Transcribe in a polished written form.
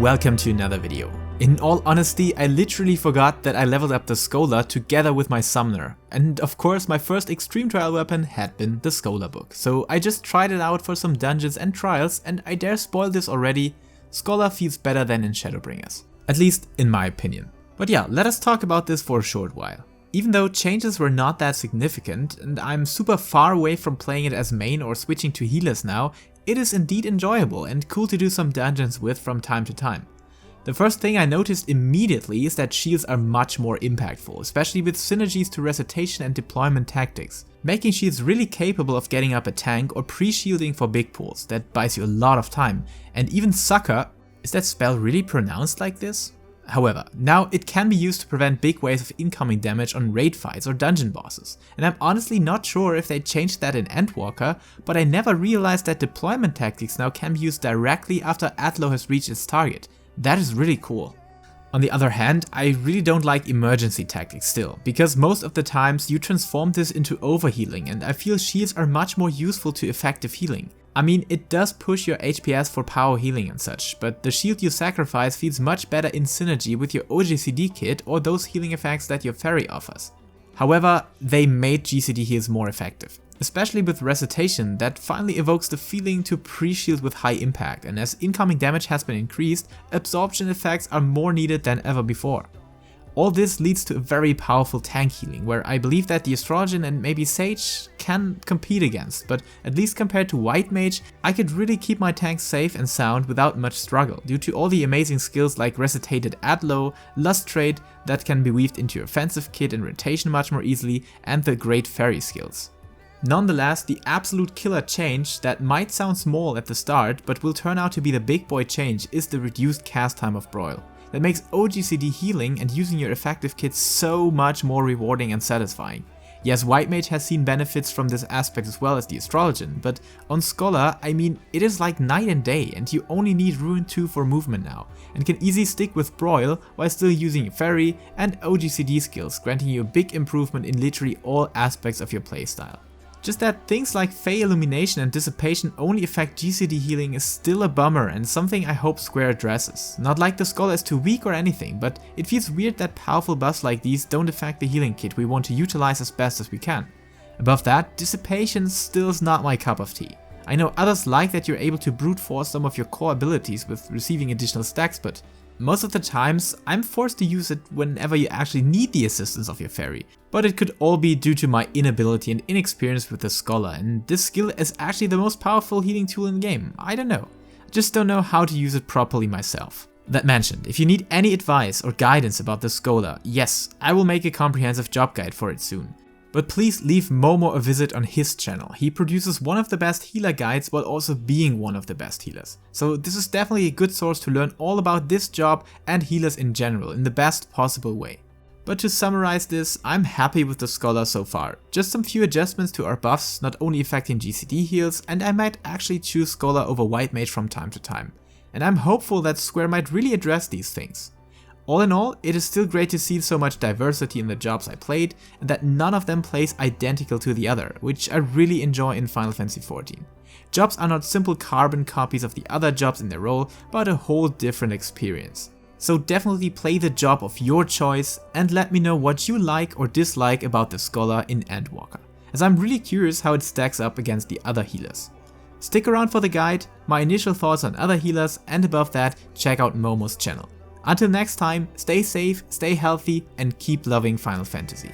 welcome to another video. In all honesty, I literally forgot that I leveled up the Scholar together with my Summoner, and of course my first extreme trial weapon had been the Scholar book, so I just tried it out for some dungeons and trials, and I dare spoil this already, Scholar feels better than in Shadowbringers. At least in my opinion. But yeah, let us talk about this for a short while. Even though changes were not that significant, and I'm super far away from playing it as main or switching to healers now, it is indeed enjoyable and cool to do some dungeons with from time to time. The first thing I noticed immediately is that shields are much more impactful, especially with synergies to recitation and deployment tactics, making shields really capable of getting up a tank or pre-shielding for big pulls. That buys you a lot of time, and even Sucker, is that spell really pronounced like this? However, now it can be used to prevent big waves of incoming damage on raid fights or dungeon bosses, and I'm honestly not sure if they changed that in Endwalker, but I never realized that deployment tactics now can be used directly after Atlo has reached its target. That is really cool. On the other hand, I really don't like emergency tactics still, because most of the times you transform this into overhealing, and I feel shields are much more useful to effective healing. I mean, it does push your HPS for power healing and such, but the shield you sacrifice feels much better in synergy with your OGCD kit or those healing effects that your ferry offers. However, they made GCD heals more effective, especially with recitation that finally evokes the feeling to pre-shield with high impact, and as incoming damage has been increased, absorption effects are more needed than ever before. All this leads to a very powerful tank healing, where I believe that the Astrologian and maybe Sage can compete against, but at least compared to White Mage, I could really keep my tanks safe and sound without much struggle, due to all the amazing skills like Recitated Atlo, Lust Trade that can be weaved into your offensive kit and rotation much more easily, and the great ferry skills. Nonetheless, the absolute killer change that might sound small at the start, but will turn out to be the big boy change, is the reduced cast time of Broil. That makes OGCD healing and using your effective kit so much more rewarding and satisfying. Yes, White Mage has seen benefits from this aspect as well as the Astrologian, but on Scholar, I mean, it is like night and day, and you only need Rune 2 for movement now, and can easily stick with Broil while still using a Ferry and OGCD skills, granting you a big improvement in literally all aspects of your playstyle. Just that things like Fey Illumination and Dissipation only affect GCD healing is still a bummer and something I hope Square addresses. Not like the Scholar is too weak or anything, but it feels weird that powerful buffs like these don't affect the healing kit we want to utilize as best as we can. Above that, Dissipation still is not my cup of tea. I know others like that you're able to brute force some of your core abilities with receiving additional stacks, but most of the times, I'm forced to use it whenever you actually need the assistance of your ferry. But it could all be due to my inability and inexperience with the Scholar, and this skill is actually the most powerful healing tool in the game. I don't know. I just don't know how to use it properly myself. That mentioned, if you need any advice or guidance about the Scholar, yes, I will make a comprehensive job guide for it soon. But please leave Momo a visit on his channel. He produces one of the best healer guides while also being one of the best healers. So this is definitely a good source to learn all about this job and healers in general in the best possible way. But to summarize this, I'm happy with the Scholar so far. Just some few adjustments to our buffs, not only affecting GCD heals, and I might actually choose Scholar over White Mage from time to time. And I'm hopeful that Square might really address these things. All in all, it is still great to see so much diversity in the jobs I played, and that none of them plays identical to the other, which I really enjoy in Final Fantasy XIV. Jobs are not simple carbon copies of the other jobs in their role, but a whole different experience. So definitely play the job of your choice, and let me know what you like or dislike about the Scholar in Endwalker, as I'm really curious how it stacks up against the other healers. Stick around for the guide, my initial thoughts on other healers, and above that, check out Momo's channel. Until next time, stay safe, stay healthy, and keep loving Final Fantasy.